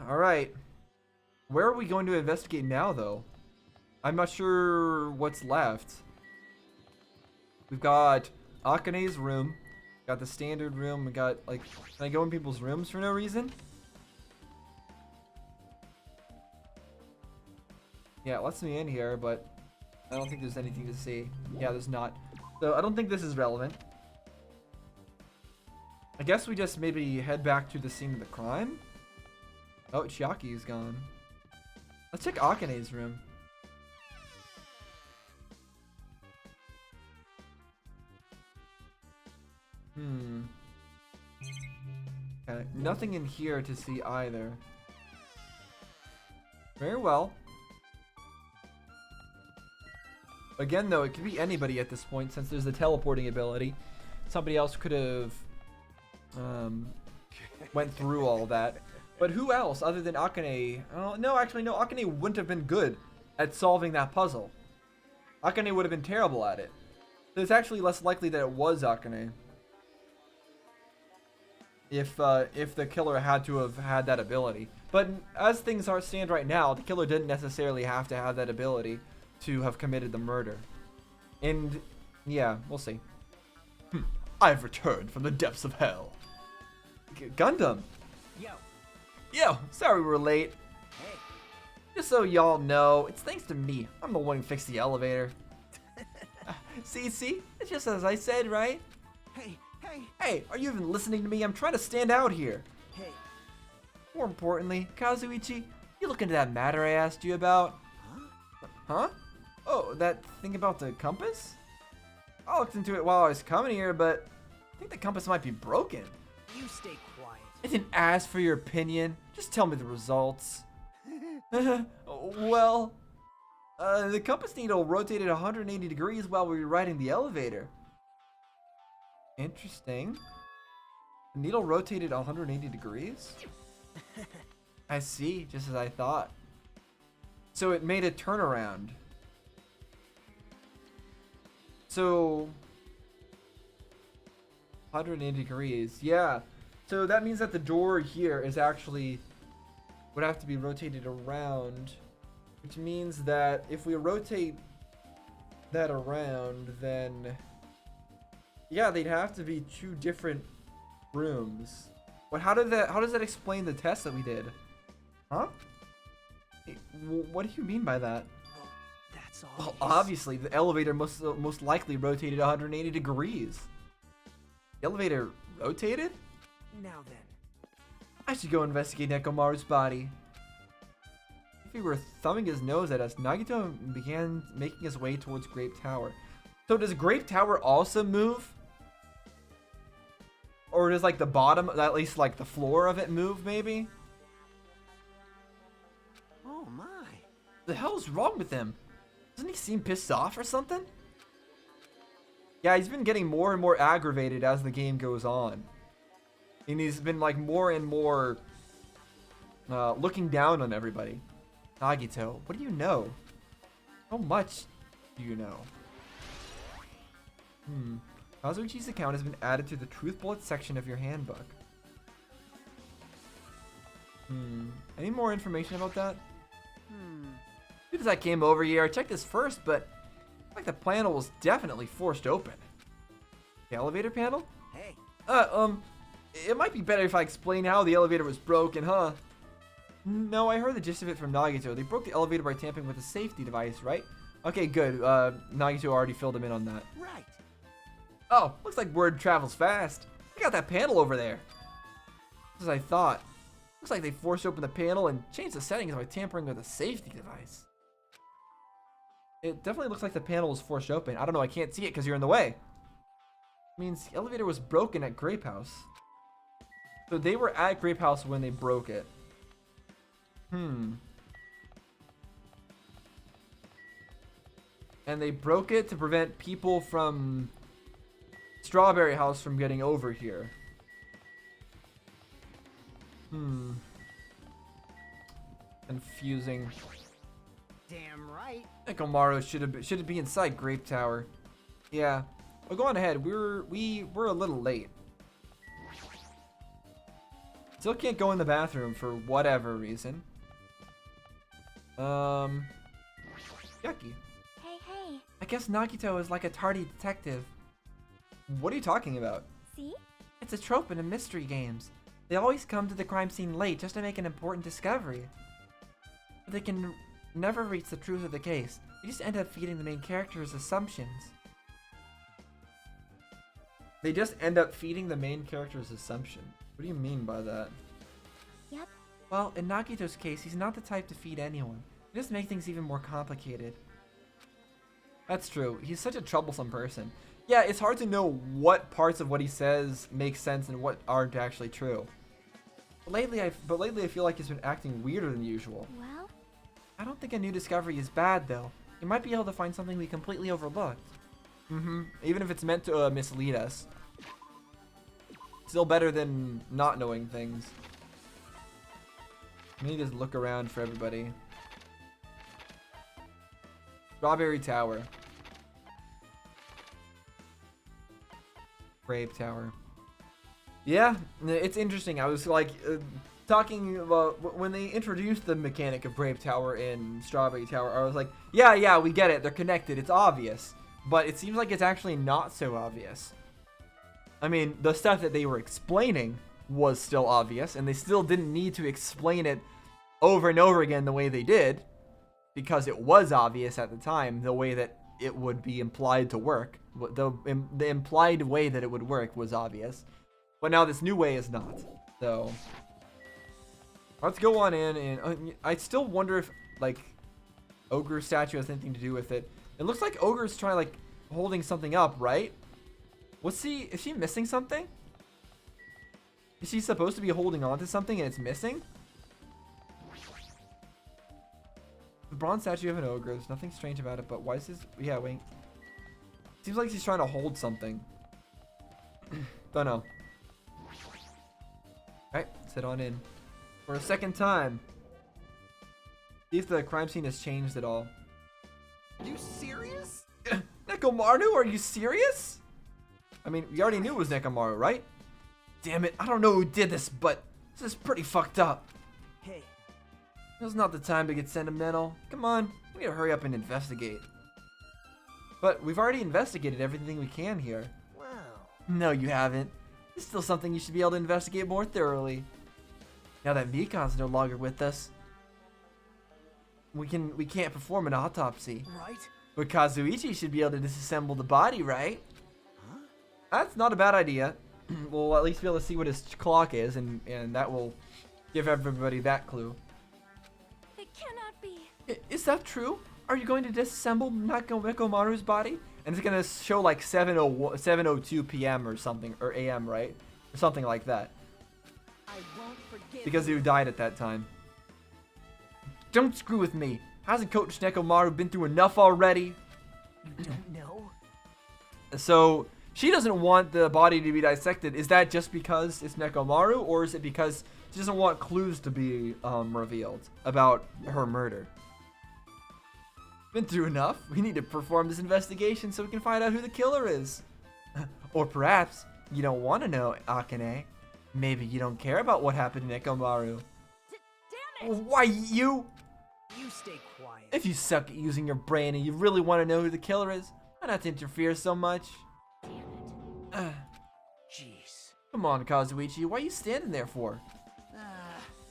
Alright. Where are we going to investigate now, though? I'm not sure what's left. We've got Akane's room. Got the standard room. We got, like, can I go in people's rooms for no reason? Yeah, it lets me in here, but I don't think there's anything to see. Yeah, there's not. So I don't think this is relevant. I guess we just maybe head back to the scene of the crime. Oh, Chiaki's gone. Let's check Akane's room. Okay, nothing in here to see either. Very well. Again, though, it could be anybody at this point since there's the teleporting ability. Somebody else could have went through all that. But who else other than Akane? Oh, no, actually, no. Akane wouldn't have been good at solving that puzzle. Akane would have been terrible at it. So it's actually less likely that it was Akane. If the killer had to have had that ability. But as things stand right now, the killer didn't necessarily have to have that ability to have committed the murder. And yeah, we'll see. I've returned from the depths of hell. Gundam. Yo, sorry we're late. Hey. Just so y'all know, it's thanks to me. I'm the one who fixed the elevator. See, it's just as I said, right? Hey, are you even listening to me? I'm trying to stand out here. Hey. More importantly, Kazuichi, you look into that matter I asked you about? Huh? Oh, that thing about the compass? I looked into it while I was coming here, but I think the compass might be broken. You stay quiet. I didn't ask for your opinion. Just tell me the results. Well, the compass needle rotated 180 degrees while we were riding the elevator. Interesting. The needle rotated 180 degrees? I see, just as I thought. So it made a turnaround. So 180 degrees, yeah. So that means that the door here is actually would have to be rotated around, which means that if we rotate that around, then yeah, they'd have to be two different rooms. But how does that explain the test that we did? Huh? What do you mean by that? Well, that's all. Well, obviously, the elevator most likely rotated 180 degrees. The elevator rotated? Now then. I should go investigate Nekomaru's body. If he were thumbing his nose at us, Nagito began making his way towards Grape Tower. So does Grape Tower also move? Or does like the bottom, at least like the floor of it move maybe? Oh my. The hell's wrong with him? Doesn't he seem pissed off or something? Yeah, he's been getting more and more aggravated as the game goes on. And he's been like more and more looking down on everybody. Nagito, what do you know? How much do you know? Kazuichi's account has been added to the Truth Bullet section of your handbook. Any more information about that? As soon as I came over here, I checked this first, but like the panel was definitely forced open. The elevator panel? Hey. It might be better if I explain how the elevator was broken, huh? No, I heard the gist of it from Nagito. They broke the elevator by tampering with a safety device, right? Okay, good. Nagito already filled him in on that. Right. Oh, looks like word travels fast. I got that panel over there. Just as I thought. Looks like they forced open the panel and changed the settings by tampering with a safety device. It definitely looks like the panel was forced open. I don't know, I can't see it because you're in the way. It means the elevator was broken at Grape House. So they were at Grape House when they broke it. And they broke it to prevent people from Strawberry House from getting over here. Confusing. Damn right. Nekomaru should be inside Grape Tower. Yeah. Well, go on ahead. We're a little late. Still can't go in the bathroom for whatever reason. Yucky. Hey, hey. I guess Nagito is like a tardy detective. What are you talking about? See? It's a trope in mystery games. They always come to the crime scene late just to make an important discovery. But they can never reach the truth of the case. They just end up feeding the main character's assumptions. They just end up feeding the main character's assumption. What do you mean by that? Yep. Well, in Nagito's case, he's not the type to feed anyone. He just makes things even more complicated. That's true. He's such a troublesome person. Yeah, it's hard to know what parts of what he says make sense and what aren't actually true. But lately I feel like he's been acting weirder than usual. Well? I don't think a new discovery is bad, though. He might be able to find something we completely overlooked. Even if it's meant to mislead us. Still better than not knowing things. Let me just look around for everybody. Strawberry Tower. Brave Tower. Yeah, it's interesting. I was like talking about when they introduced the mechanic of Brave Tower in Strawberry Tower. I was like, yeah, we get it. They're connected. It's obvious. But it seems like it's actually not so obvious. I mean, the stuff that they were explaining was still obvious, and they still didn't need to explain it over and over again the way they did, because it was obvious at the time the way that it would be implied to work. The implied way that it would work was obvious, but now this new way is not. So let's go on in, and I still wonder if like Ogre's statue has anything to do with it. It looks like Ogre's trying like holding something up, right? Is she missing something? Is she supposed to be holding on to something and it's missing? The bronze statue of an ogre. There's nothing strange about it, but why is this? Yeah, wait. Seems like she's trying to hold something. Don't know. Alright, let's head on in. For a second time. See if the crime scene has changed at all. You serious? Nekomaru, are you serious? I mean, we already knew it was Nekomaru, right? Damn it, I don't know who did this, but this is pretty fucked up. Hey. Now's not the time to get sentimental. Come on, we gotta hurry up and investigate. But we've already investigated everything we can here. Wow. No, you haven't. There's still something you should be able to investigate more thoroughly. Now that Mikan's no longer with us, we can't perform an autopsy. Right? But Kazuichi should be able to disassemble the body, right? Huh? That's not a bad idea. We'll at least be able to see what his clock is, and that will give everybody that clue. It cannot be. Is that true? Are you going to disassemble Nekomaru's body? And it's going to show like 7:02 p.m. or something, or a.m., right? Or something like that. I won't forgive Because he died at that time. Don't screw with me. Hasn't Coach Nekomaru been through enough already? You don't know? So she doesn't want the body to be dissected. Is that just because it's Nekomaru, or is it because she doesn't want clues to be revealed about her murder? Been through enough. We need to perform this investigation so we can find out who the killer is. Or perhaps you don't want to know, Akane. Maybe you don't care about what happened to Nekomaru. Damn it! Why you? You stay quiet. If you suck at using your brain and you really want to know who the killer is, why not interfere so much? Damn it. Jeez. Come on, Kazuichi. Why are you standing there for?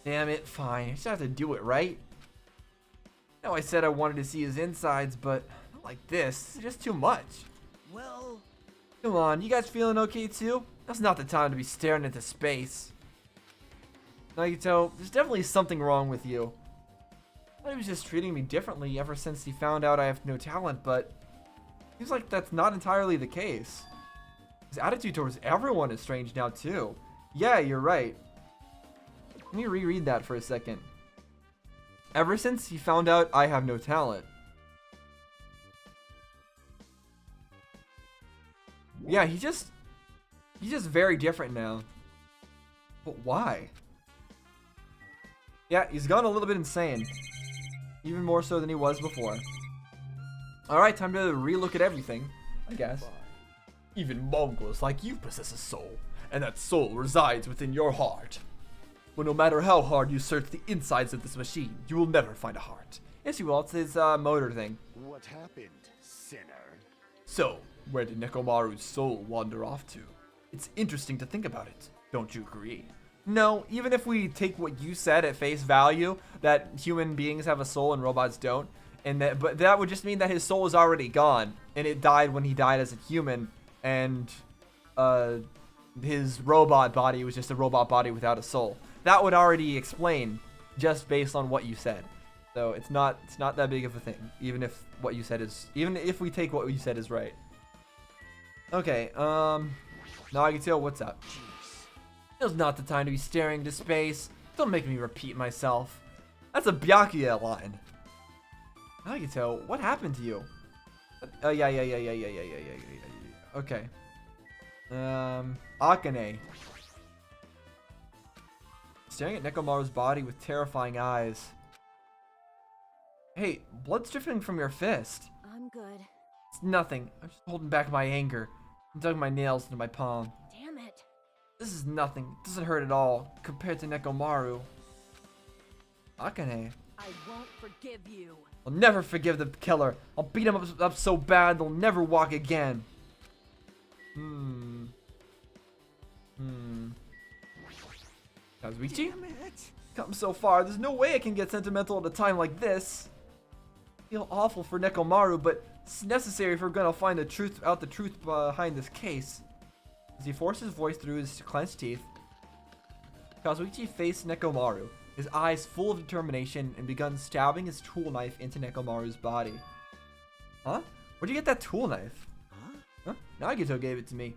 Damn it, fine. You just have to do it, right? No, I said I wanted to see his insides, but not like this. It's just too much. Well, Come on, you guys feeling okay too? That's not the time to be staring into space. Nagito, there's definitely something wrong with you. I thought he was just treating me differently ever since he found out I have no talent, but seems like that's not entirely the case. His attitude towards everyone is strange now too. Yeah, you're right. Let me reread that for a second. Ever since he found out I have no talent. Yeah, he's just very different now. But why? Yeah, he's gone a little bit insane. Even more so than he was before. Alright, time to relook at everything, I guess. Even mongrels like you possess a soul, and that soul resides within your heart. Well, no matter how hard you search the insides of this machine, you will never find a heart. Yes, you will. It's his motor thing. What happened, sinner? So, where did Nekomaru's soul wander off to? It's interesting to think about it. Don't you agree? No, even if we take what you said at face value, that human beings have a soul and robots don't, but that would just mean that his soul is already gone, and it died when he died as a human, and his robot body was just a robot body without a soul. That would already explain just based on what you said. So it's not that big of a thing, even if we take what you said is right. Okay, Nagito, what's up? Now's not the time to be staring into space. Don't make me repeat myself. That's a Byakuya line. Nagito, what happened to you? Oh, yeah. Okay. Akane. Staring at Nekomaru's body with terrifying eyes. Hey, blood's dripping from your fist. I'm good. It's nothing. I'm just holding back my anger. I dug my nails into my palm. Damn it. This is nothing. It doesn't hurt at all compared to Nekomaru. Akane. I won't forgive you. I'll never forgive the killer. I'll beat him up so bad they'll never walk again. Kazuichi? Damn it. Come so far. There's no way I can get sentimental at a time like this. I feel awful for Nekomaru, but it's necessary if we're gonna find the truth behind this case. As he forced his voice through his clenched teeth, Kazuichi faced Nekomaru, his eyes full of determination, and began stabbing his tool knife into Nekomaru's body. Huh? Where'd you get that tool knife? Huh? Nagito gave it to me.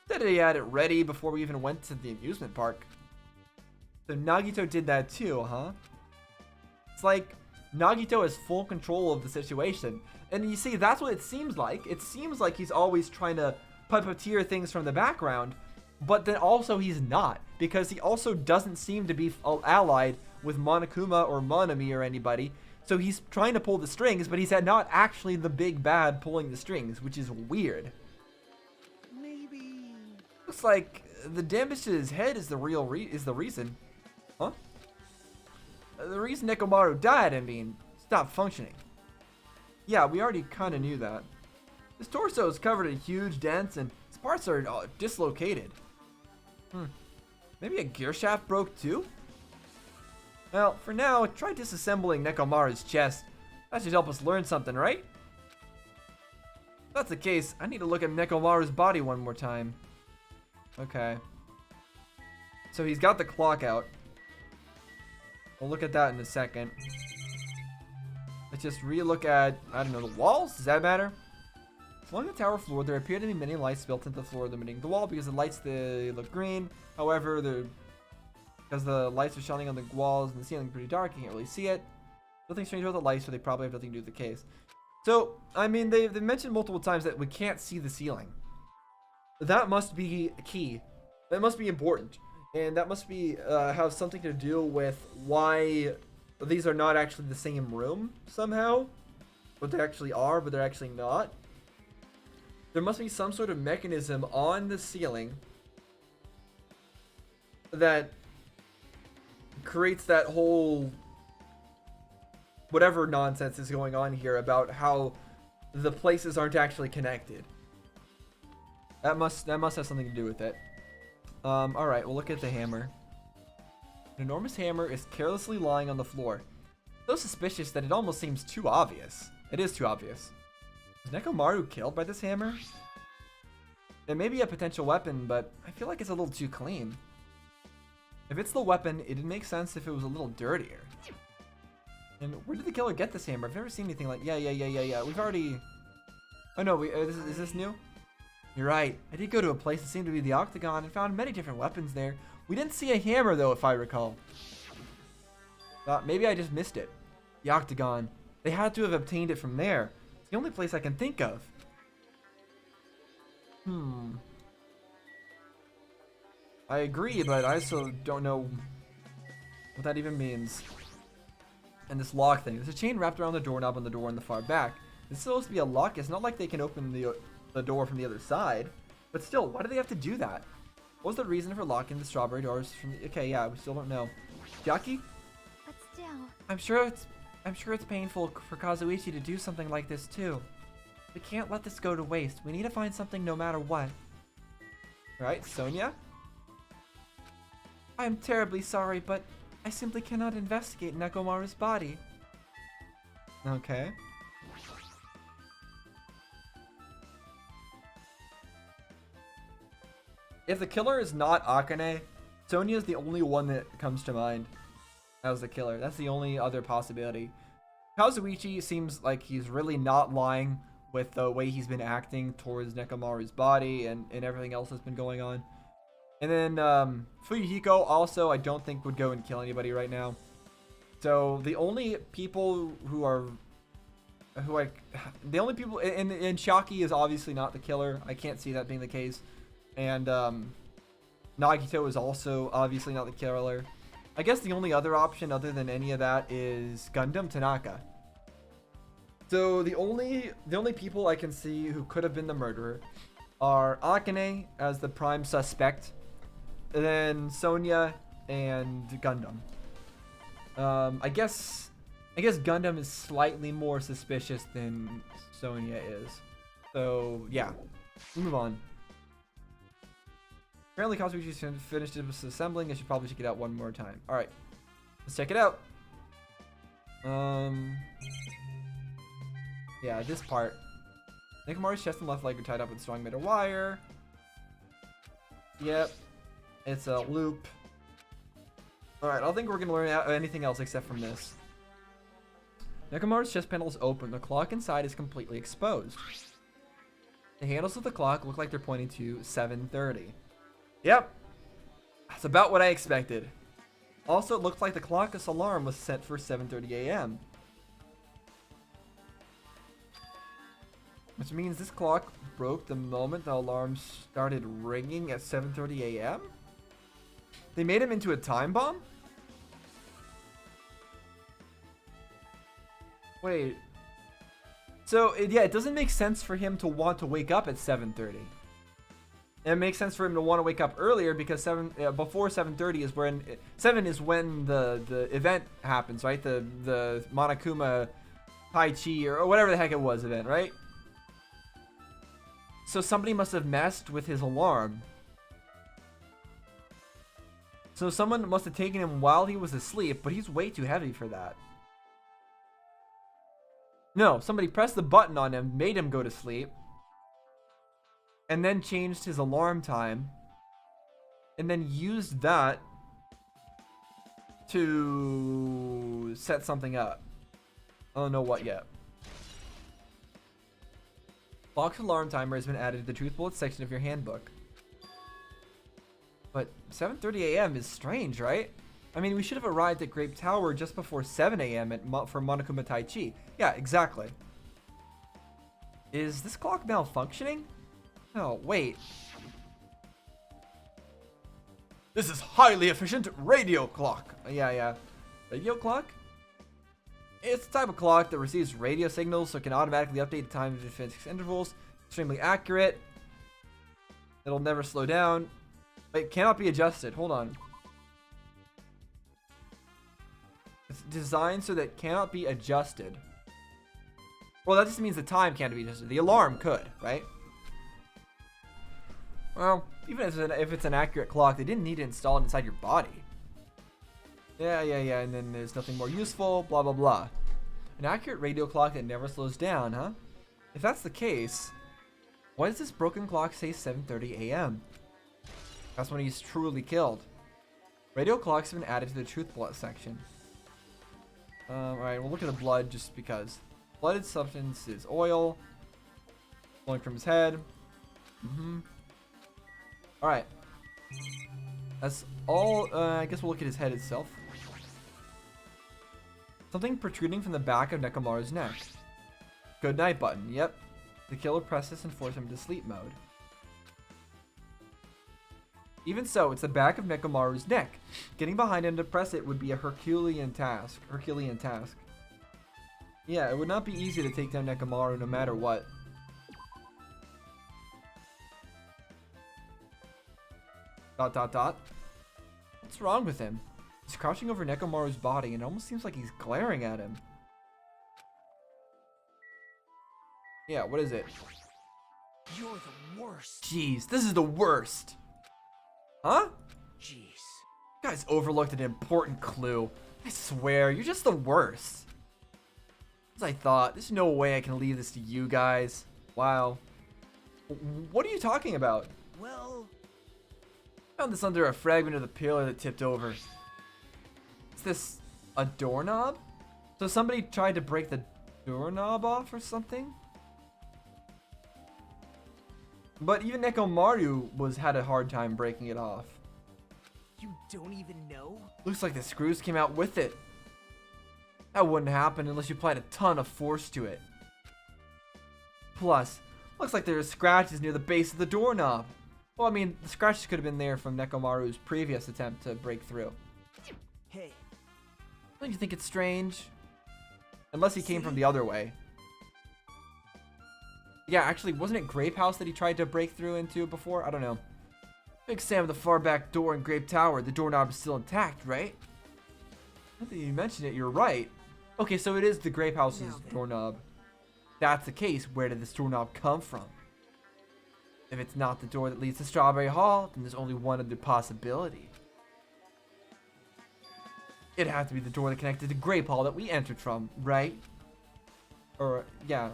Said he had it ready before we even went to the amusement park. So Nagito did that too, huh? It's like Nagito has full control of the situation. And you see, that's what it seems like. It seems like he's always trying to puppeteer things from the background, but then also he's not, because he also doesn't seem to be allied with Monokuma or Monami or anybody. So he's trying to pull the strings, but he's not actually the big bad pulling the strings, which is weird. Maybe. Looks like the damage to his head is the reason. Huh? The reason Nekomaru died, stopped functioning. Yeah, we already kind of knew that. His torso is covered in huge dents and his parts are dislocated. Maybe a gear shaft broke too? Well, for now, try disassembling Nekomaru's chest. That should help us learn something, right? If that's the case, I need to look at Nekomaru's body one more time. Okay. So he's got the clock out. We'll look at that in a second. Let's just re-look at, I don't know, the walls? Does that matter? Along the tower floor, there appear to be many lights built into the floor, illuminating the wall. Because the lights, they look green. However, because the lights are shining on the walls and the ceiling pretty dark, you can't really see it. Nothing strange about the lights, so they probably have nothing to do with the case. So, they've mentioned multiple times that we can't see the ceiling. That must be key. That must be important. And that must be have something to do with why these are not actually the same room somehow. But they actually are, but they're actually not. There must be some sort of mechanism on the ceiling that creates that whole whatever nonsense is going on here about how the places aren't actually connected. That must have something to do with it. Alright, we'll look at the hammer. An enormous hammer is carelessly lying on the floor. So suspicious that it almost seems too obvious. It is too obvious. Is Nekomaru killed by this hammer? It may be a potential weapon, but I feel like it's a little too clean. If it's the weapon, it'd make sense if it was a little dirtier. And where did the killer get this hammer? I've never seen anything like... Yeah. We've already... Oh no, is this new? You're right. I did go to a place that seemed to be the Octagon and found many different weapons there. We didn't see a hammer though, if I recall. Maybe I just missed it. The Octagon. They had to have obtained it from there. It's the only place I can think of. I agree, but I also don't know what that even means. And this lock thing. There's a chain wrapped around the doorknob on the door in the far back. It's supposed to be a lock. It's not like they can open the door from the other side. But still, why do they have to do that? What was the reason for locking the strawberry doors from the... Okay, yeah, we still don't know. Yaki? But still. I'm sure it's painful for Kazuichi to do something like this too. We can't let this go to waste. We need to find something no matter what. Right, Sonia? I am terribly sorry, but I simply cannot investigate Nekomaru's body. Okay. If the killer is not Akane, Sonia is the only one that comes to mind as the killer. That's the only other possibility. Kazuichi seems like he's really not lying with the way he's been acting towards Nekomaru's body and everything else that's been going on. And then Fuyuhiko also I don't think would go and kill anybody right now. So the only people and Shaki is obviously not the killer. I can't see that being the case. And Nagito is also obviously not the killer. I guess the only other option other than any of that is Gundam Tanaka. So the only people I can see who could have been the murderer are Akane as the prime suspect, and then Sonia and Gundam. I guess Gundam is slightly more suspicious than Sonia is. So yeah, move on. Apparently Kazuichi's finished assembling. I should probably check it out one more time. All right, let's check it out. Yeah, this part. Nekomaru's chest and left leg are tied up with strong metal wire. Yep, it's a loop. All right, I don't think we're gonna learn anything else except from this. Nekomaru's chest panel is open. The clock inside is completely exposed. The handles of the clock look like they're pointing to 7:30. Yep, that's about what I expected. Also, it looks like the clock's alarm was set for 7:30 a.m. Which means this clock broke the moment the alarm started ringing at 7:30 a.m.? They made him into a time bomb? Wait. So, it doesn't make sense for him to want to wake up at 7:30. It makes sense for him to want to wake up earlier because before 7:30 is when 7 is when the event happens, right? The Monokuma Tai Chi or whatever the heck it was event, right? So somebody must have messed with his alarm. So someone must have taken him while he was asleep, but he's way too heavy for that. No, somebody pressed the button on him, made him go to sleep, and then changed his alarm time, and then used that to set something up. I don't know what yet. Clock's alarm timer has been added to the Truth Bullet section of your handbook. But 7:30 a.m. is strange, right? I mean, we should have arrived at Grape Tower just before 7 a.m. for Monokuma Tai Chi. Yeah, exactly. Is this clock malfunctioning? Oh, wait. This is highly efficient radio clock. Yeah. Radio clock? It's the type of clock that receives radio signals so it can automatically update the time of fixed intervals. Extremely accurate. It'll never slow down. But it cannot be adjusted. Hold on. It's designed so that it cannot be adjusted. Well, that just means the time can't be adjusted. The alarm could, right? Well, even if it's an accurate clock, they didn't need to install it inside your body. Yeah, and then there's nothing more useful, blah, blah, blah. An accurate radio clock that never slows down, huh? If that's the case, why does this broken clock say 7:30 a.m.? That's when he's truly killed. Radio clocks have been added to the Truth Bullet section. Alright, we'll look at the blood just because. Blooded substance is oil. Flowing from his head. Alright. That's all. I guess we'll look at his head itself. Something protruding from the back of Nekomaru's neck. Good night button. Yep. The killer pressed this and forced him into sleep mode. Even so, it's the back of Nekomaru's neck. Getting behind him to press it would be a Herculean task. Yeah, it would not be easy to take down Nekomaru no matter what. What's wrong with him? He's crouching over Nekomaru's body and it almost seems like he's glaring at him. Yeah, what is it? You're the worst. Jeez, this is the worst. Huh? Jeez. You guys overlooked an important clue. I swear, you're just the worst. As I thought, there's no way I can leave this to you guys. Wow. What are you talking about? Well, I found this under a fragment of the pillar that tipped over. Is this a doorknob? So somebody tried to break the doorknob off or something? But even Nekomaru had a hard time breaking it off. you don't even know? Looks like the screws came out with it. That wouldn't happen unless you applied a ton of force to it. Plus, looks like there are scratches near the base of the doorknob. Well, I mean, the scratches could have been there from Nekomaru's previous attempt to break through. Hey, Don't you think it's strange? Unless he came from the other way. Yeah, actually, wasn't it Grape House that he tried to break through into before? I don't know. Big Sam, the far back door in Grape Tower, the doorknob is still intact, right? Now that you mention it, you're right. Okay, so it is the Grape House's Now then. doorknob. If that's the case, where did this doorknob come from? If it's not the door that leads to Strawberry Hall, then there's only one other possibility. It'd have to be the door that connected to Grape Hall that we entered from, right? Or, yeah.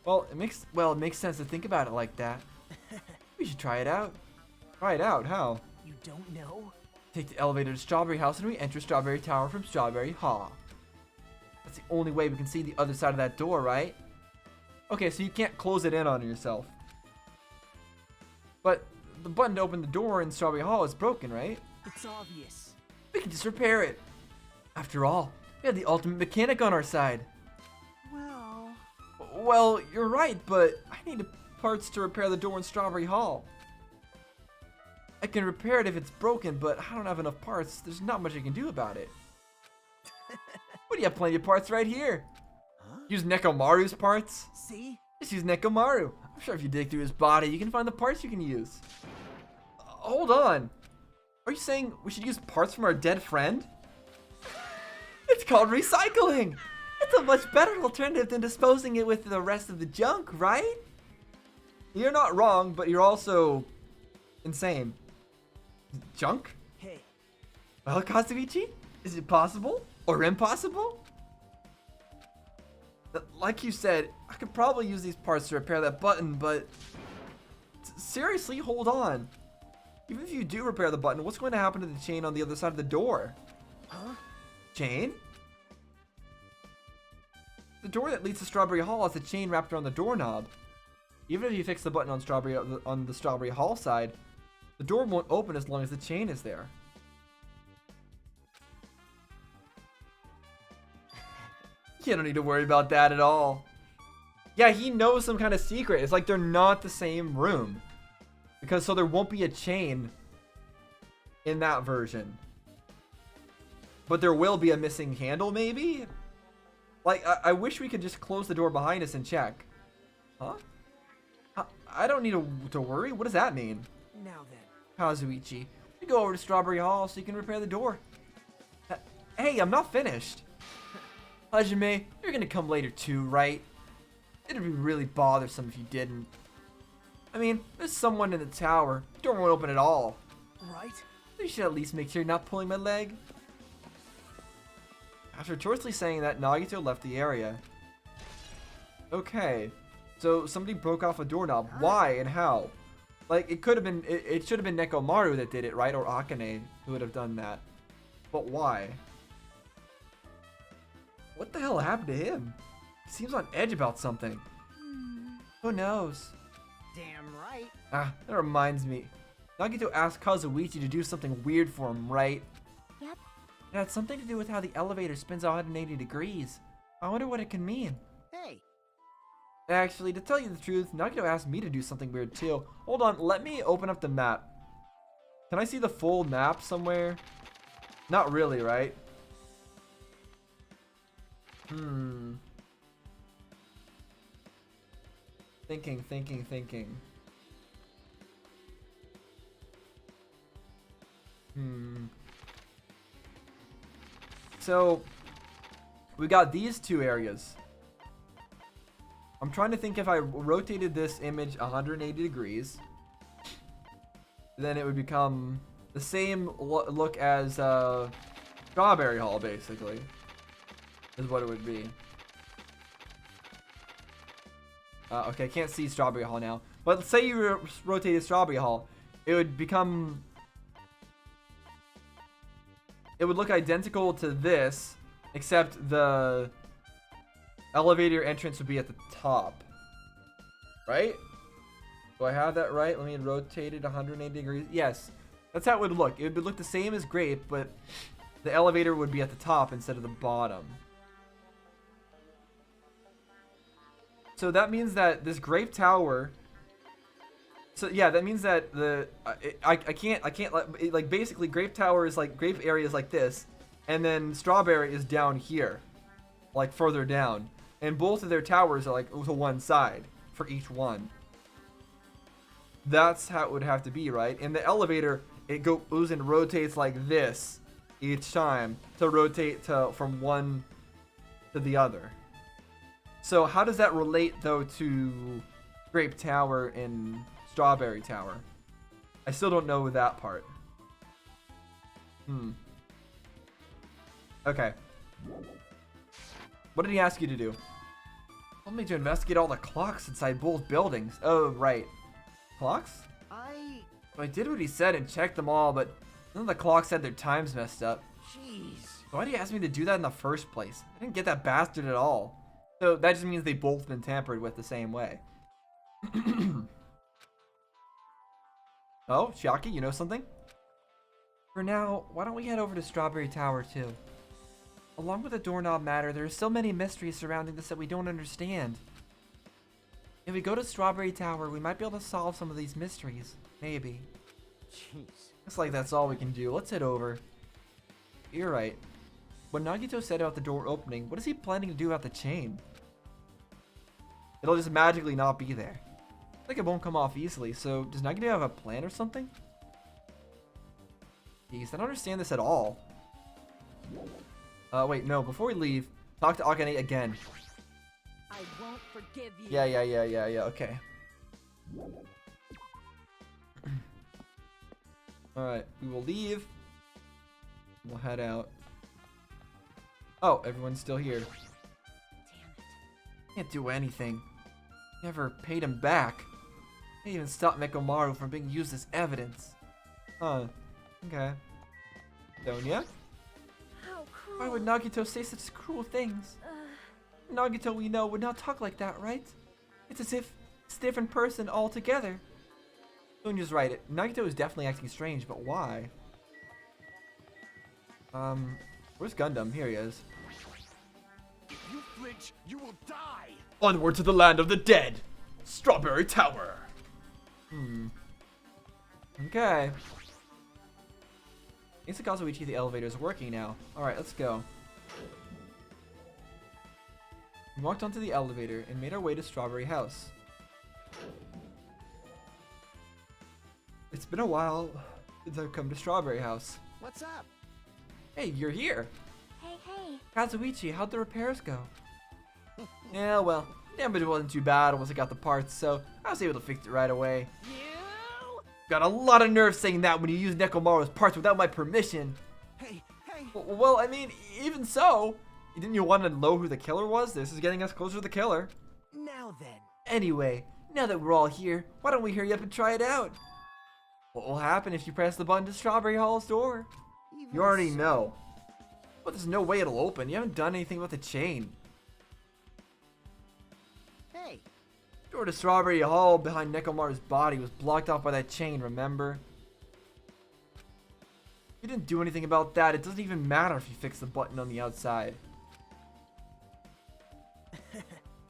well, Well, it makes sense to think about it like that. We should try it out. Try it out, how? you don't know? Take the elevator to Strawberry House and we enter Strawberry Tower from Strawberry Hall. That's the only way we can see the other side of that door, right? Okay, so you can't close it in on yourself. But the button to open the door in Strawberry Hall is broken, right? It's obvious. We can just repair it. After all, we have the ultimate mechanic on our side. Well, Well, you're right, but I need parts to repair the door in Strawberry Hall. I can repair it if it's broken, but I don't have enough parts. There's not much I can do about it. But you have plenty of parts right here. huh? Use Nekomaru's parts. See? Just use Nekomaru. I'm sure if you dig through his body, you can find the parts you can use. Hold on. Are you saying we should use parts from our dead friend? It's called recycling. It's a much better alternative than disposing it with the rest of the junk, right? You're not wrong, but you're also insane. Junk? Hey, Well, Kazuichi, is it possible or impossible? Like you said, I could probably use these parts to repair that button, but seriously, hold on. Even if you do repair the button, what's going to happen to the chain on the other side of the door? huh? Chain? The door that leads to Strawberry Hall has a chain wrapped around the doorknob. Even if you fix the button on the Strawberry Hall side, the door won't open as long as the chain is there. You don't need to worry about that at all. Yeah, he knows some kind of secret. It's like they're not the same room. Because so there won't be a chain in that version. But there will be a missing handle, maybe? Like, I wish we could just close the door behind us and check. Huh? I don't need to worry. What does that mean? Now then. Kazuichi, you go over to Strawberry Hall so you can repair the door. Hey, I'm not finished. Hajime, you're gonna come later too, right? It'd be really bothersome if you didn't. I mean, there's someone in the tower. The door won't open at all. Right? You should at least make sure you're not pulling my leg. After choicely saying that, Nagito left the area. Okay, so somebody broke off a doorknob. Why and how? Like, it could have been, it should have been Nekomaru that did it, right? Or Akane who would have done that. But why? What the hell happened to him? He seems on edge about something. Who knows? Damn right. Ah, that reminds me. Nagito asked Kazuichi to do something weird for him, right? Yep. It had something to do with how the elevator spins 180 degrees. I wonder what it can mean. Hey, Actually, to tell you the truth, Nagito asked me to do something weird too. Hold on, let me open up the map. Can I see the full map somewhere? Not really, right? Thinking. So we got these two areas. I'm trying to think if I rotated this image 180 degrees, then it would become the same look as Strawberry Hall, basically, is what it would be. Okay, I can't see Strawberry Hall now. But let's say you rotated Strawberry Hall, it would become... It would look identical to this, except the elevator entrance would be at the top. Right? Do I have that right? Let me rotate it 180 degrees. Yes. That's how it would look. It would look the same as Grape, but the elevator would be at the top instead of the bottom. So that means that this Grape Tower... So yeah, that means that the... I can't let... Like, basically, Grape Tower is like... Grape area is like this. And then Strawberry is down here. Like, further down. And both of their towers are like to one side for each one. That's how it would have to be, right? In the elevator, it goes and rotates like this each time to rotate from one to the other. So how does that relate, though, to Grape Tower and Strawberry Tower? I still don't know that part. Okay. What did he ask you to do? He told me to investigate all the clocks inside both buildings. Oh, right. Clocks? I did what he said and checked them all, but none of the clocks had their times messed up. Jeez. So why did he ask me to do that in the first place? I didn't get that bastard at all. So that just means they both been tampered with the same way. Oh, Shiaki, you know something? For now, why don't we head over to Strawberry Tower too? Along with the doorknob matter, there are so many mysteries surrounding this that we don't understand. If we go to Strawberry Tower, we might be able to solve some of these mysteries. Maybe. Jeez. Looks like that's all we can do. Let's head over. You're right. When Nagito said about the door opening, what is he planning to do about the chain? It'll just magically not be there. I think it won't come off easily, so does Nagito have a plan or something? Jeez, I don't understand this at all. Wait, no, before we leave, talk to Akane again. I won't forgive you. Yeah, okay. Alright, we will leave. We'll head out. Oh, everyone's still here. Damn it. Can't do anything. Never paid him back. Can't even stop Nekomaru from being used as evidence. Huh. Okay. Sonia? How cruel. Why would Nagito say such cruel things? Nagito we know would not talk like that, right? It's as if it's a different person altogether. Sonia's right. Nagito is definitely acting strange, but why? Where's Gundam? Here he is. If you flinch, you will die. Onward to the land of the dead! Strawberry Tower! Okay. Isakazuichi, the elevator is working now. Alright, let's go. We walked onto the elevator and made our way to Strawberry House. It's been a while since I've come to Strawberry House. What's up? Hey, you're here! Hey. Kazuichi, how'd the repairs go? Yeah, well, damage wasn't too bad once I got the parts, so I was able to fix it right away. You? Got a lot of nerve saying that when you use Nekomaru's parts without my permission. Hey. Well, I mean, even so, didn't you want to know who the killer was? This is getting us closer to the killer. Now then. Anyway, now that we're all here, why don't we hurry up and try it out? What will happen if you press the button to Strawberry Hall's door? Even You already so- know. But there's no way it'll open. You haven't done anything with the chain. Hey. Door to Strawberry Hall behind Nekomaru's body was blocked off by that chain, remember? You didn't do anything about that. It doesn't even matter if you fix the button on the outside.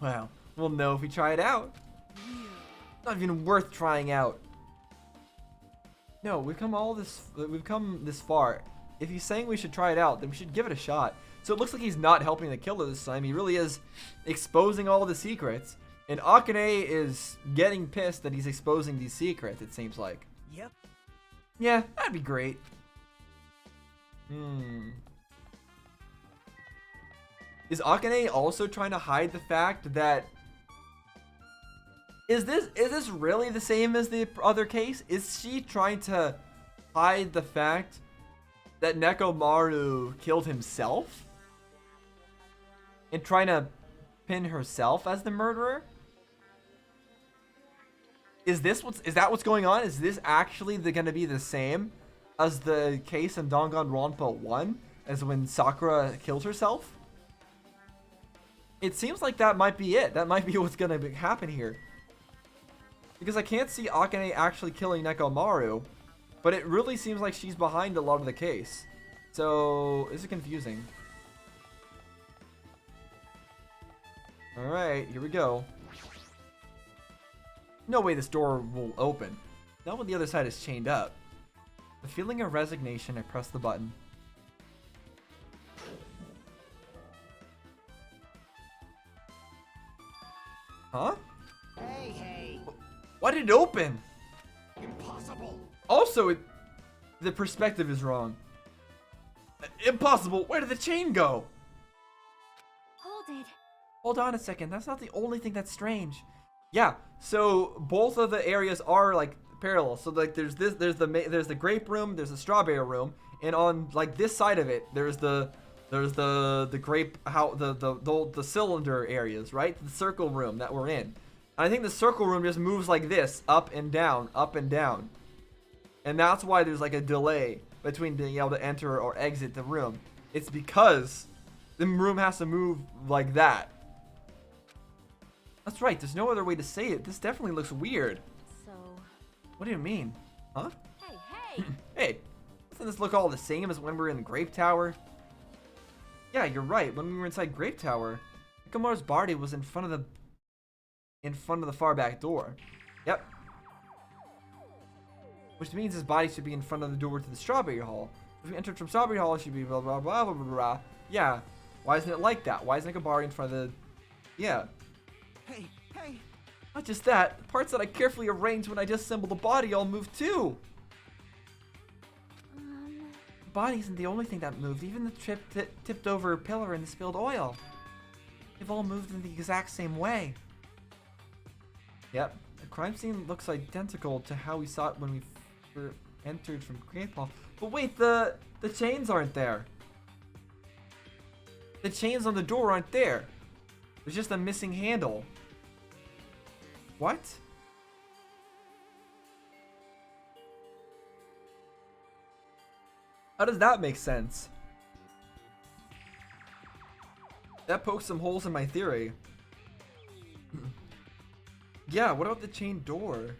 Well, we'll know if we try it out. It's not even worth trying out. No, we've come this far. If he's saying we should try it out, then we should give it a shot. So it looks like he's not helping the killer this time. He really is exposing all the secrets. And Akane is getting pissed that he's exposing these secrets, it seems like. Yep. Yeah, that'd be great. Is Akane also trying to hide the fact that... Is this really the same as the other case? Is she trying to hide the fact that Nekomaru killed himself? And trying to pin herself as the murderer? Is that what's going on? Is this actually gonna be the same as the case in Danganronpa 1? As when Sakura killed herself? It seems like that might be it. That might be what's gonna happen here. Because I can't see Akane actually killing Nekomaru, but it really seems like she's behind a lot of the case. So, this is confusing. Alright, here we go. No way this door will open. Not when the other side is chained up. The feeling of resignation, I press the button. Huh? Hey, hey. Why did it open? Impossible. Also, the perspective is wrong. Impossible. Where did the chain go? Hold it. Hold on a second. That's not the only thing that's strange. Yeah. So both of the areas are like parallel. So like there's the grape room, there's the strawberry room, and on like this side of it, there's the grape the cylinder areas, right? The circle room that we're in. I think the circle room just moves like this, up and down, up and down. And that's why there's like a delay between being able to enter or exit the room. It's because the room has to move like that. That's right, there's no other way to say it. This definitely looks weird. So. What do you mean? Huh? Hey, hey. Hey, doesn't this look all the same as when we were in the Grape Tower? Yeah, you're right. When we were inside Grape Tower, Nekomaru's body was in front of the far back door. Yep. Which means his body should be in front of the door to the Strawberry Hall. If we entered from Strawberry Hall, it should be blah blah blah blah blah blah. Yeah. Why isn't it like that? Why is Nekomaru in front of the... Yeah. Hey, hey. Not just that, the parts that I carefully arranged when I disassembled the body all moved too. The body isn't the only thing that moved. Even the tipped over pillar and the spilled oil. They've all moved in the exact same way. Yep. The crime scene looks identical to how we saw it when we entered from Grape Hall. But wait, the chains aren't there. The chains on the door aren't there. There's just a missing handle. What? How does that make sense? That pokes some holes in my theory. Yeah, what about the chain door?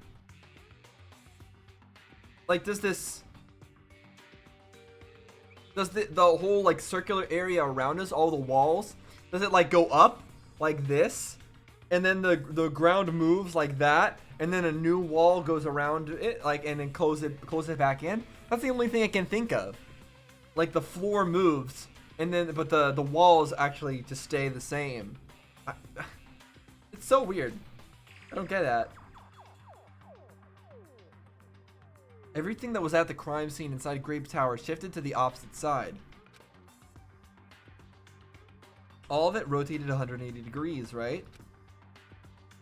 Like, does the whole like circular area around us, all the walls, does it like go up like this, and then the ground moves like that, and then a new wall goes around it, like, and then close it back in? That's the only thing I can think of. Like the floor moves, and then but the walls actually just stay the same. It's so weird. I don't get that. Everything that was at the crime scene inside Grape Tower shifted to the opposite side. All of it rotated 180 degrees, right?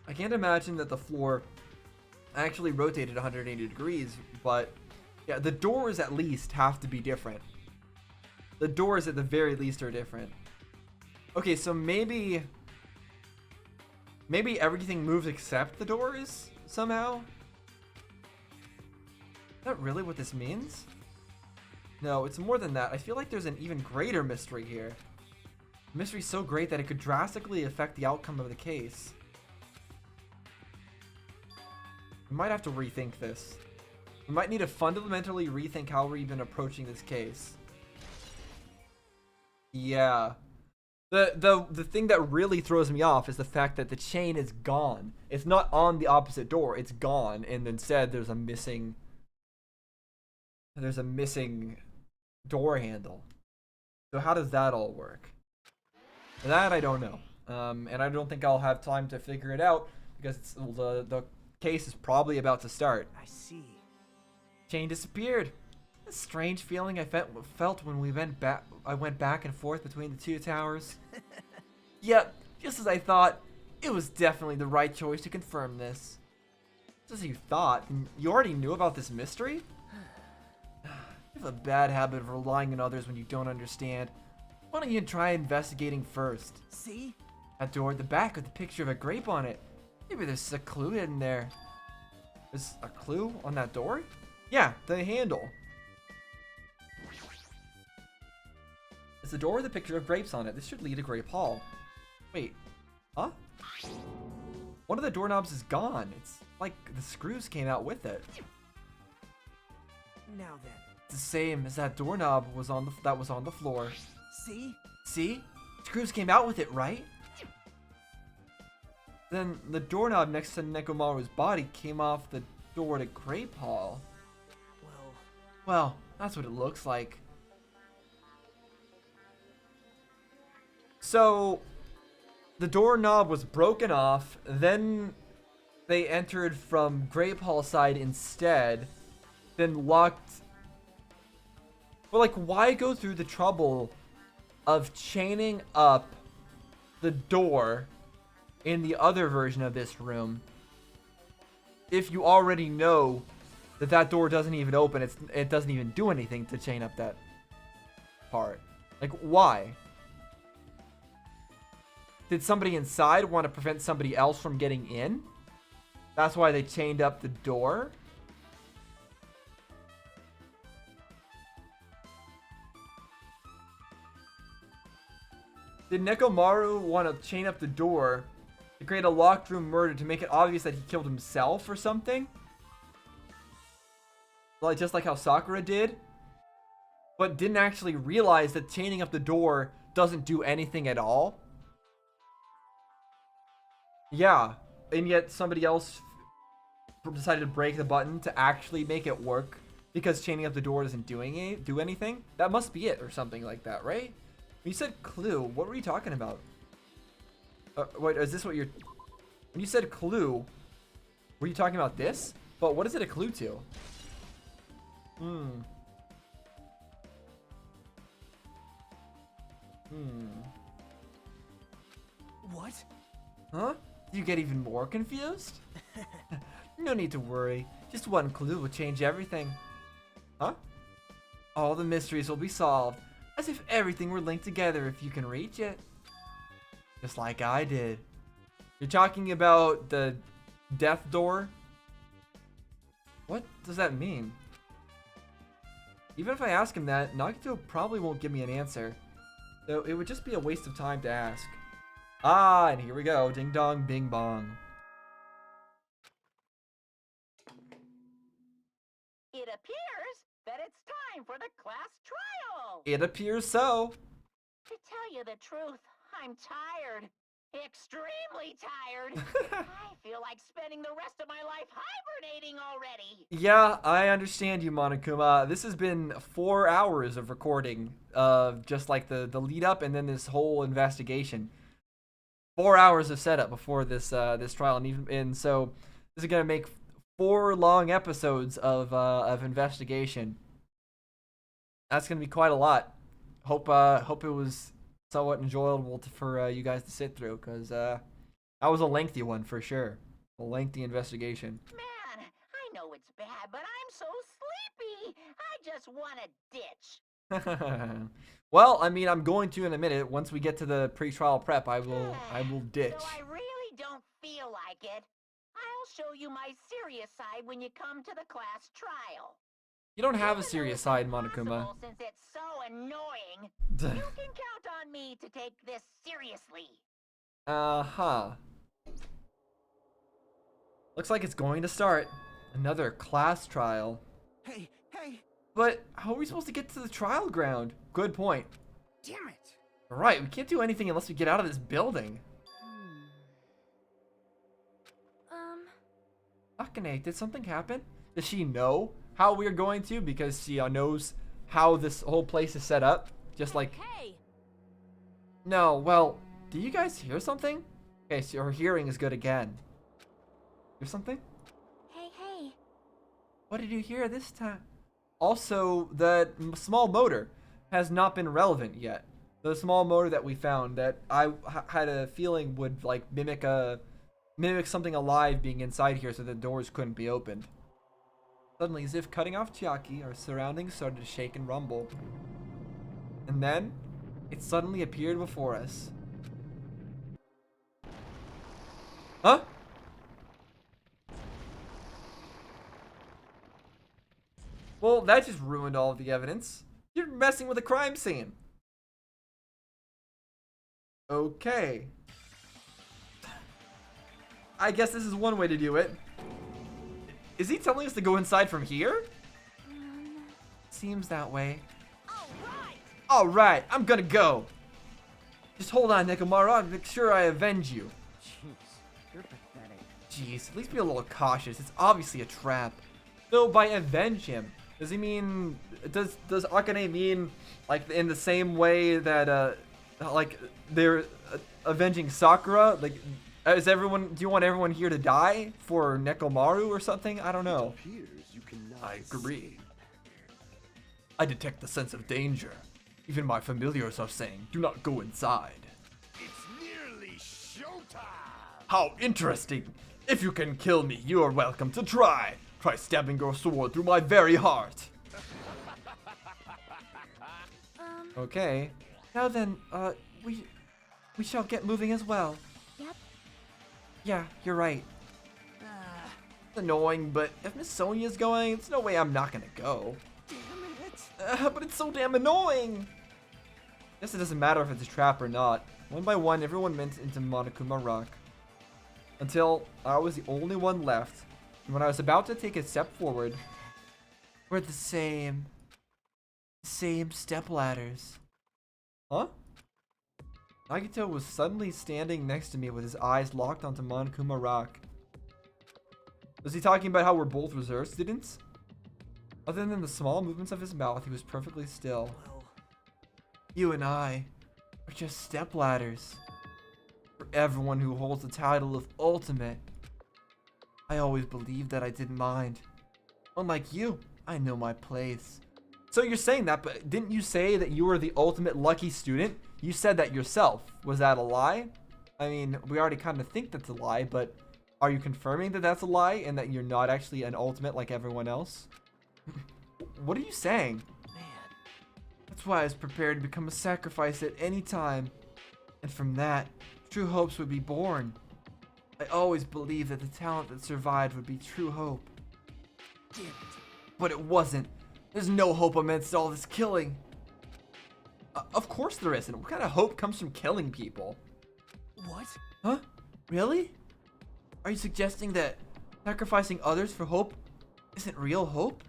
I can't imagine that the floor actually rotated 180 degrees, but yeah, the doors at least have to be different. The doors at the very least are different. Okay, so maybe everything moves except the doors somehow? Is that really what this means? No, it's more than that. I feel like there's an even greater mystery here. The mystery's so great that it could drastically affect the outcome of the case. We might have to rethink this. We might need to fundamentally rethink how we're even approaching this case. Yeah. The thing that really throws me off is the fact that the chain is gone. It's not on the opposite door. It's gone, and instead there's a missing door handle. So how does that all work? That I don't know. And I don't think I'll have time to figure it out because the case is probably about to start. I see. Chain disappeared. A strange feeling I felt when I went back and forth between the two towers. Yep, just as I thought. It was definitely the right choice to confirm this. Just as you thought, you already knew about this mystery? You have a bad habit of relying on others when you don't understand. Why don't you try investigating first? See? That door at the back with the picture of a grape on it. Maybe there's a clue hidden there. There's a clue on that door? Yeah, the handle. It's the door with a picture of grapes on it. This should lead to Grape Hall. Wait, huh? One of the doorknobs is gone. It's like the screws came out with it. Now then. It's the same as that doorknob that was on the floor. See? See? Screws came out with it, right? Then the doorknob next to Nekomaru's body came off the door to Grape Hall. Well, that's what it looks like. So, the doorknob was broken off, then they entered from Grape Hall side instead, then locked. But like, why go through the trouble of chaining up the door in the other version of this room if you already know that that door doesn't even open? It doesn't even do anything to chain up that part. Like, why? Did somebody inside want to prevent somebody else from getting in? That's why they chained up the door? Did Nekomaru want to chain up the door to create a locked room murder to make it obvious that he killed himself or something? Like, just like how Sakura did? But didn't actually realize that chaining up the door doesn't do anything at all? Yeah, and yet somebody else decided to break the button to actually make it work because chaining up the door doesn't do anything? That must be it or something like that, right? When you said clue, what were you talking about? Wait, is this what you're... When you said clue, were you talking about this? But what is it a clue to? What? Huh? Do you get even more confused? No need to worry. Just one clue will change everything. Huh? All the mysteries will be solved, as if everything were linked together if you can reach it. Just like I did. You're talking about the death door? What does that mean? Even if I ask him that, Nagito probably won't give me an answer. So it would just be a waste of time to ask. Ah, and here we go. Ding dong, bing bong. It appears that it's time for the class trial. It appears so. To tell you the truth, I'm tired. Extremely tired. I feel like spending the rest of my life hibernating already. Yeah, I understand you, Monokuma. This has been 4 hours of recording of just like the lead up and then this whole investigation. 4 hours of setup before this this trial, and so this is gonna make 4 long episodes of investigation. That's gonna be quite a lot. Hope it was somewhat enjoyable for you guys to sit through, because that was a lengthy one for sure. A lengthy investigation. Man, I know it's bad, but I'm so sleepy. I just want to ditch. Well, I mean, I'm going to in a minute. Once we get to the pre-trial prep, I will ditch. So I really don't feel like it. I'll show you my serious side when you come to the class trial. You don't have a Even though serious it's side, Monokuma. impossible Since it's so annoying, you can count on me to take this seriously. Uh-huh. Looks like it's going to start. Another class trial. Hey, hey! But how are we supposed to get to the trial ground? Good point. Damn it! Right, we can't do anything unless we get out of this building. Akane, did something happen? Does she know how we're going to? Because she knows how this whole place is set up. Just like... Hey! No, well, do you guys hear something? Okay, so her hearing is good again. Hear something? Hey! What did you hear this time? Also, that small motor has not been relevant yet. The small motor that we found that had a feeling would like mimic something alive being inside here so the doors couldn't be opened. Suddenly, as if cutting off Chiaki, our surroundings started to shake and rumble. And then, it suddenly appeared before us. Huh? Well, that just ruined all of the evidence. You're messing with a crime scene. Okay. I guess this is one way to do it. Is he telling us to go inside from here? Seems that way. Alright, I'm gonna go. Just hold on, Nekomaru. I'll make sure I avenge you. Jeez, you're pathetic. Jeez, at least be a little cautious. It's obviously a trap. So by avenge him, does he mean, does Akane mean like in the same way that like they're avenging Sakura? Like, do you want everyone here to die for Nekomaru or something? I don't know. Appears you cannot I agree. I detect the sense of danger. Even my familiars are saying, do not go inside. It's nearly showtime. How interesting. If you can kill me, you are welcome to try. Try stabbing your sword through my very heart. Okay. Now then, we shall get moving as well. Yep. Yeah, you're right. It's annoying, but if Miss Sonia's going, there's no way I'm not gonna go. Damn it. But it's so damn annoying. Guess it doesn't matter if it's a trap or not. One by one, everyone went into Monokuma Rock. Until I was the only one left. And when I was about to take a step forward, We're the same step ladders. huh? Nagito was suddenly standing next to me with his eyes locked onto Monokuma Rock. Was he talking about how we're both reserve students? Other than the small movements of his mouth, he was perfectly still. Well, You and I are just step ladders. For everyone who holds the title of Ultimate. I always believed that I didn't mind. Unlike you, I know my place. So you're saying that, but didn't you say that you were the ultimate lucky student? You said that yourself. Was that a lie? I mean, we already kind of think that's a lie, but are you confirming that that's a lie and that you're not actually an ultimate like everyone else? What are you saying? man. That's why I was prepared to become a sacrifice at any time. And from that, true hopes would be born. I always believed that the talent that survived would be true hope. Damn it. But it wasn't. There's no hope amidst all this killing. Of course there isn't. What kind of hope comes from killing people? What? Huh? Really? Are you suggesting that sacrificing others for hope isn't real hope?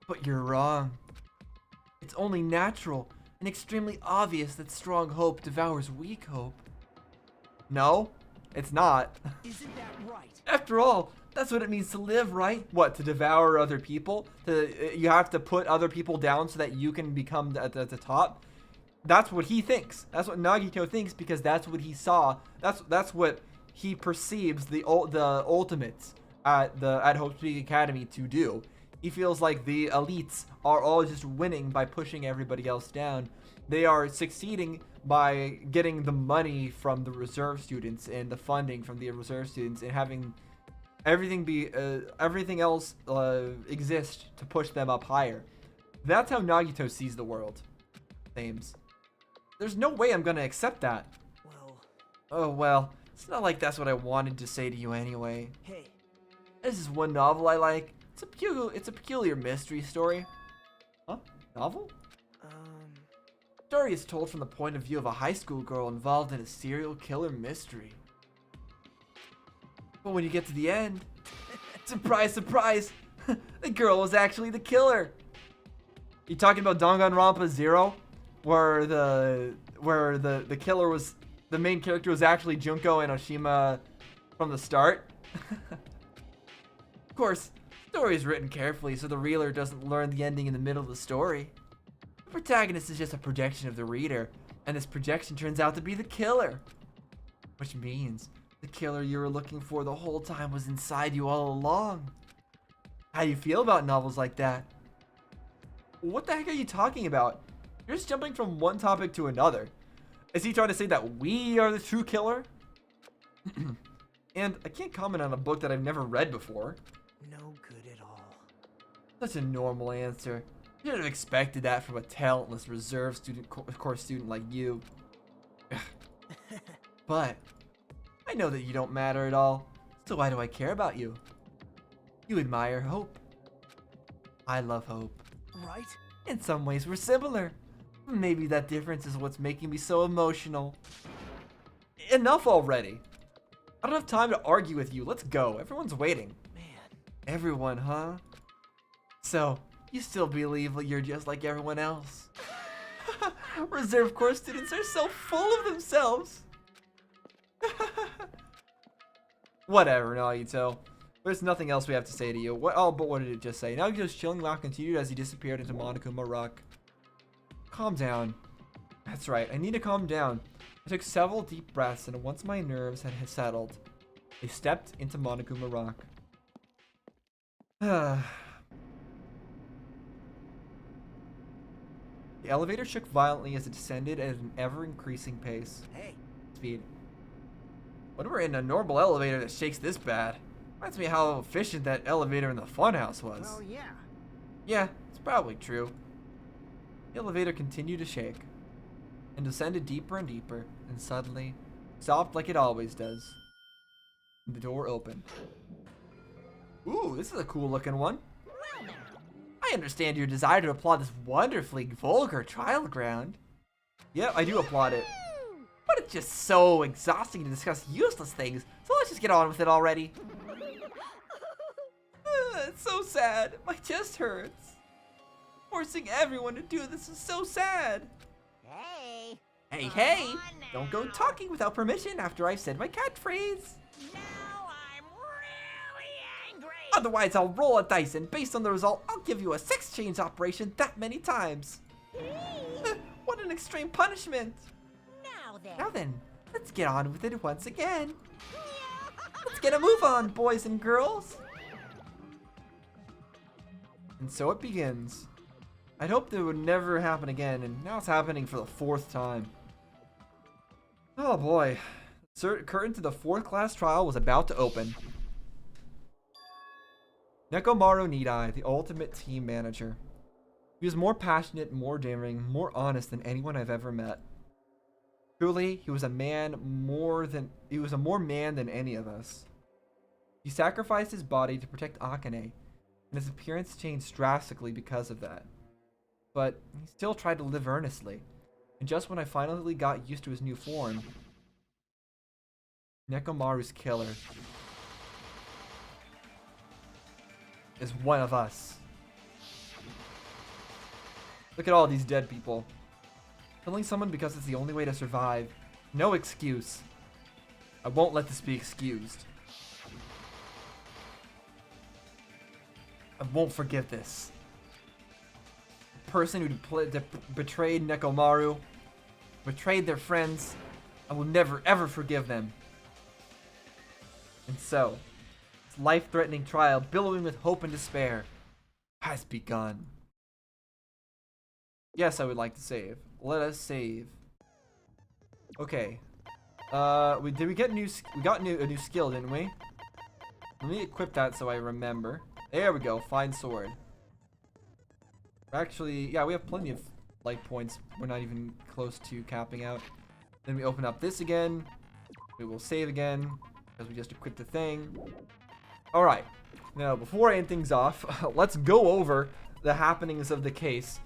But you're wrong. It's only natural and extremely obvious that strong hope devours weak hope. No, it's not. Isn't that right? After all, that's what it means to live, right? What, to devour other people? You have to put other people down so that you can become at the top? That's what he thinks. That's what Nagito thinks because that's what he saw. That's what he perceives the ultimates at Hope Peak Academy to do. He feels like the elites are all just winning by pushing everybody else down. They are succeeding by getting the money from the reserve students and the funding from the reserve students and having everything else exist to push them up higher. That's how Nagito sees the world. Names. There's no way I'm gonna accept that. Well, Oh well, it's not like that's what I wanted to say to you anyway. hey. This is one novel I like. It's a peculiar mystery story. Huh? Novel? Story is told from the point of view of a high school girl involved in a serial killer mystery. But when you get to the end, surprise, surprise, the girl was actually the killer. You talking about Danganronpa 0, where the killer was the main character was actually Junko and Oshima from the start? Of course, the story is written carefully so the reader doesn't learn the ending in the middle of the story. The protagonist is just a projection of the reader, and this projection turns out to be the killer. Which means the killer you were looking for the whole time was inside you all along. How do you feel about novels like that? What the heck are you talking about? You're just jumping from one topic to another. Is he trying to say that we are the true killer? And I can't comment on a book that I've never read before. No good at all. Such a normal answer. You should have expected that from a talentless reserve student, course student like you. But I know that you don't matter at all, so why do I care about you? You admire hope. I love hope. Right? In some ways, we're similar. Maybe that difference is what's making me so emotional. Enough already. I don't have time to argue with you. Let's go. Everyone's waiting. Man. Everyone, huh? So, you still believe you're just like everyone else? Reserve Corps students are so full of themselves. Whatever, Naito. There's nothing else we have to say to you. But what did it just say? Naito's chilling laugh continued as he disappeared into Monokuma Rock. Calm down. That's right, I need to calm down. I took several deep breaths, and once my nerves had settled, I stepped into Monokuma Rock. The elevator shook violently as it descended at an ever-increasing pace. Hey. Speed. When we're in a normal elevator that shakes this bad, reminds me how efficient that elevator in the funhouse was. Well, yeah. Yeah, it's probably true. The elevator continued to shake, and descended deeper and deeper, and suddenly stopped like it always does. The door opened. Ooh, this is a cool looking one. I understand your desire to applaud this wonderfully vulgar trial ground. Yeah, I do applaud it. But it's just so exhausting to discuss useless things, so let's just get on with it already. It's so sad. My chest hurts. Forcing everyone to do this is so sad. Hey. Hey, Come on don't go now. talking without permission after I've said my catchphrase. Now I'm really angry. Otherwise, I'll roll a dice, and based on the result, I'll give you a sex change operation that many times. What an extreme punishment. Now then, let's get on with it once again. Let's get a move on, boys and girls. And so it begins. I'd hoped it would never happen again, and now it's happening for the 4th time. Oh boy. The curtain to the 4th class trial was about to open. Nekomaru Nidai, the ultimate team manager. He was more passionate, more daring, more honest than anyone I've ever met. Truly, he was a more man than any of us. He sacrificed his body to protect Akane, and his appearance changed drastically because of that. But he still tried to live earnestly, and just when I finally got used to his new form, Nekomaru's killer is one of us. Look at all these dead people. Killing someone because it's the only way to survive. No excuse. I won't let this be excused. I won't forgive this. The person who betrayed Nekomaru, betrayed their friends, I will never ever forgive them. And so, this life-threatening trial, billowing with hope and despair, has begun. Yes, I would like to save. Let us save. Okay. We got a new skill, didn't we? Let me equip that so I remember. There we go. Fine sword. Actually, yeah, we have plenty of life points. We're not even close to capping out. Then we open up this again. We will save again because we just equipped the thing. All right. Now, before I end things off, let's go over the happenings of the case.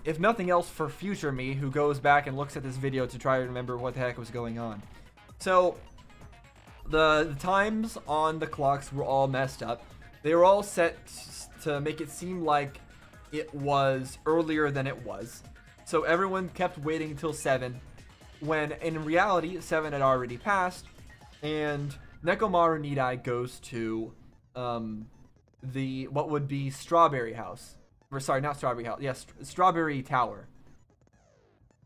If nothing else, for future me, who goes back and looks at this video to try to remember what the heck was going on. So, the times on the clocks were all messed up. They were all set to make it seem like it was earlier than it was. So everyone kept waiting until 7, when in reality, 7 had already passed, and Nekomaru Nidai goes to what would be Strawberry House. Or sorry, not Strawberry House. Yes, Strawberry Tower.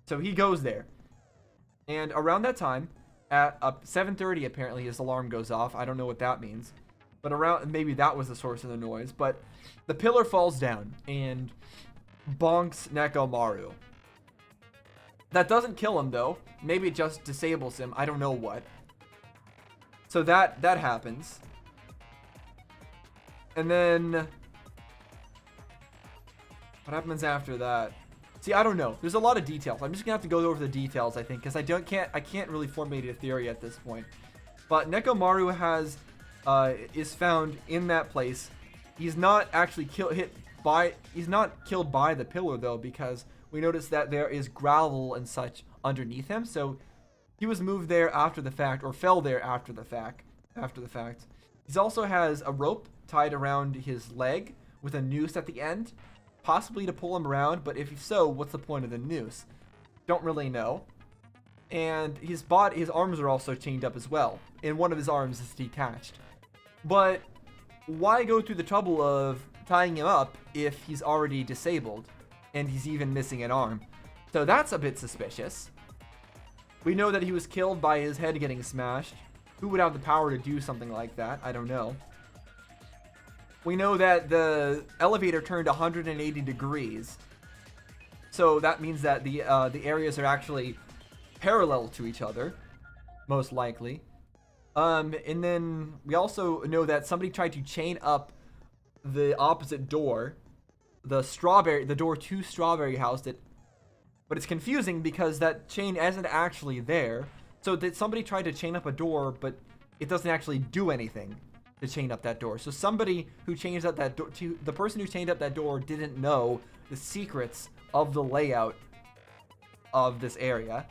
So he goes there. And around that time, at 7:30 apparently his alarm goes off. I don't know what that means. But maybe that was the source of the noise. But the pillar falls down and bonks Nekomaru. That doesn't kill him though. Maybe it just disables him. I don't know what. So that happens. And then what happens after that? See, I don't know. There's a lot of details. I'm just gonna have to go over the details, I think, because I can't really formulate a theory at this point. But Nekomaru is found in that place. He's not actually he's not killed by the pillar though, because we notice that there is gravel and such underneath him. So he was moved there after the fact, or fell there after the fact. He also has a rope tied around his leg with a noose at the end, possibly to pull him around, but if so, what's the point of the noose? Don't really know. And his arms are also chained up as well, and one of his arms is detached. But why go through the trouble of tying him up if he's already disabled and he's even missing an arm? So that's a bit suspicious. We know that he was killed by his head getting smashed. Who would have the power to do something like that? I don't know. We know that the elevator turned 180 degrees. So that means that the areas are actually parallel to each other, most likely. And then we also know that somebody tried to chain up the opposite door, the door to Strawberry House, but it's confusing because that chain isn't actually there. So that somebody tried to chain up a door, but it doesn't actually do anything to chain up that door. So somebody who changed up that door, the person who chained up that door didn't know the secrets of the layout of this area.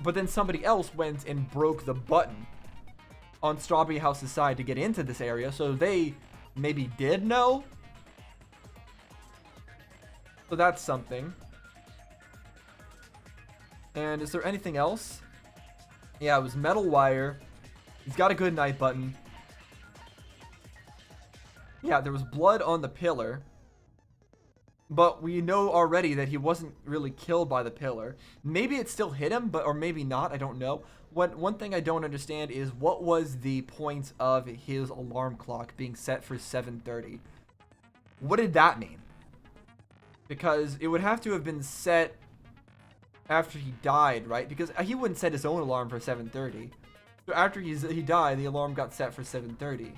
But then somebody else went and broke the button on Strawberry House's side to get into this area, so they maybe did know. So that's something. And is there anything else? Yeah, it was metal wire. He's got a good night button. Yeah, there was blood on the pillar. But we know already that he wasn't really killed by the pillar. Maybe it still hit him, or maybe not. I don't know. One thing I don't understand is what was the point of his alarm clock being set for 7:30? What did that mean? Because it would have to have been set after he died, right? Because he wouldn't set his own alarm for 7:30. So after he died, the alarm got set for 7:30.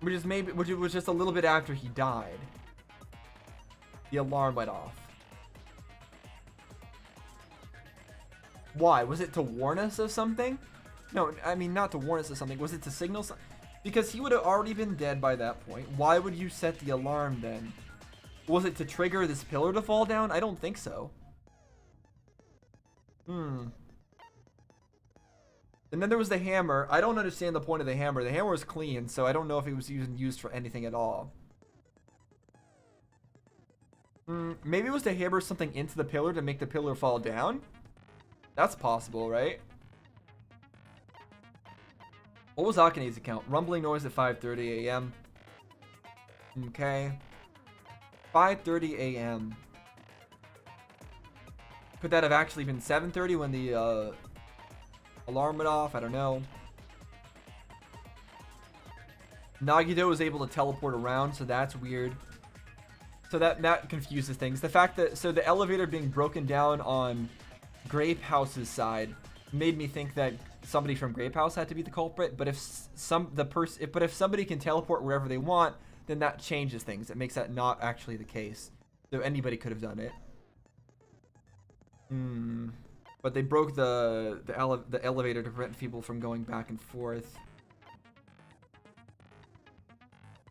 Which was just a little bit after he died. The alarm went off. Why? Was it to warn us of something? No, I mean not to warn us of something. Was it to signal something? Because he would have already been dead by that point. Why would you set the alarm then? Was it to trigger this pillar to fall down? I don't think so. And then there was the hammer. I don't understand the point of the hammer. The hammer was clean, so I don't know if it was even used for anything at all. Maybe it was to hammer something into the pillar to make the pillar fall down? That's possible, right? What was Akane's account? Rumbling noise at 5:30 a.m. Okay. 5:30 a.m. Could that have actually been 7:30 when the alarm went off? I don't know. Nagito was able to teleport around, so that's weird. So that confuses things. The fact that the elevator being broken down on Grape House's side made me think that somebody from Grape House had to be the culprit. But if somebody can teleport wherever they want, then that changes things. It makes that not actually the case. So anybody could have done it. But they broke the elevator to prevent people from going back and forth.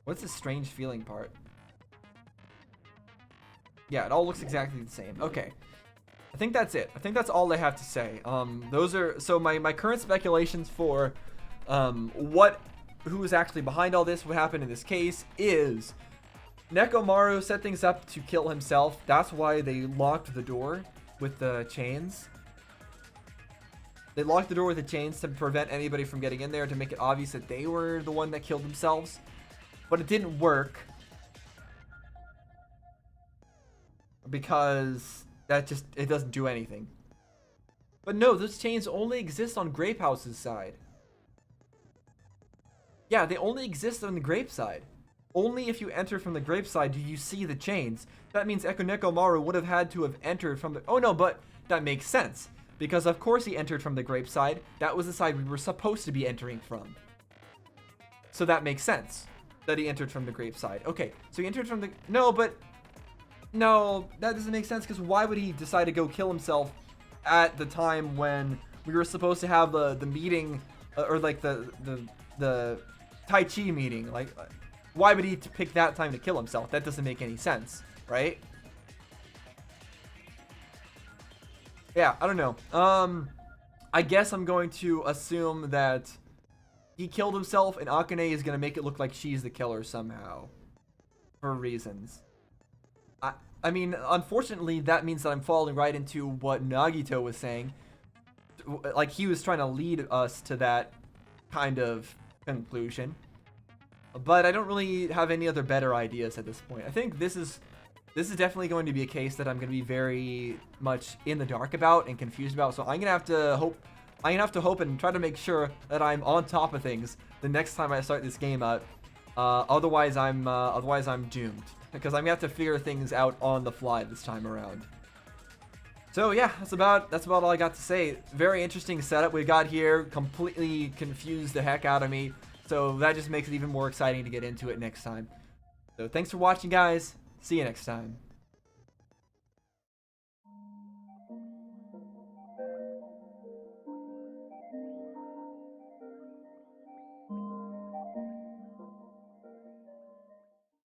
What's this strange feeling part? Yeah, it all looks exactly the same. Okay. I think that's it. I think that's all I have to say. Those are so my current speculations for who is actually behind all this, what happened in this case, is Nekomaru set things up to kill himself. That's why they locked the door with the chains. They locked the door with the chains to prevent anybody from getting in there, to make it obvious that they were the one that killed themselves. But it didn't work. Because it doesn't do anything. But no, those chains only exist on Grape House's side. Yeah, they only exist on the Grape side. only if you enter from the grape side do you see the chains. That means Ekoneko would have had to have entered from the... Oh no, but that makes sense. Because of course he entered from the grape side. That was the side we were supposed to be entering from. So that makes sense that he entered from the grape side. Okay, so he entered from the... No, but... No, that doesn't make sense, because why would he decide to go kill himself at the time when we were supposed to have the meeting, or like the Tai Chi meeting? Like, why would he pick that time to kill himself? That doesn't make any sense, right? Yeah, I don't know. I guess I'm going to assume that he killed himself, and Akane is going to make it look like she's the killer somehow. For reasons. I mean, unfortunately, that means that I'm falling right into what Nagito was saying. Like, he was trying to lead us to that kind of conclusion. But I don't really have any other better ideas at this point. I think this is definitely going to be a case that I'm going to be very much in the dark about and confused about. So I'm going to have to hope and try to make sure that I'm on top of things the next time I start this game out. Otherwise I'm doomed, because I'm gonna have to figure things out on the fly this time around. So yeah, that's about all I got to say. Very interesting setup we got here. Completely confused the heck out of me. So that just makes it even more exciting to get into it next time. So thanks for watching, guys. See you next time.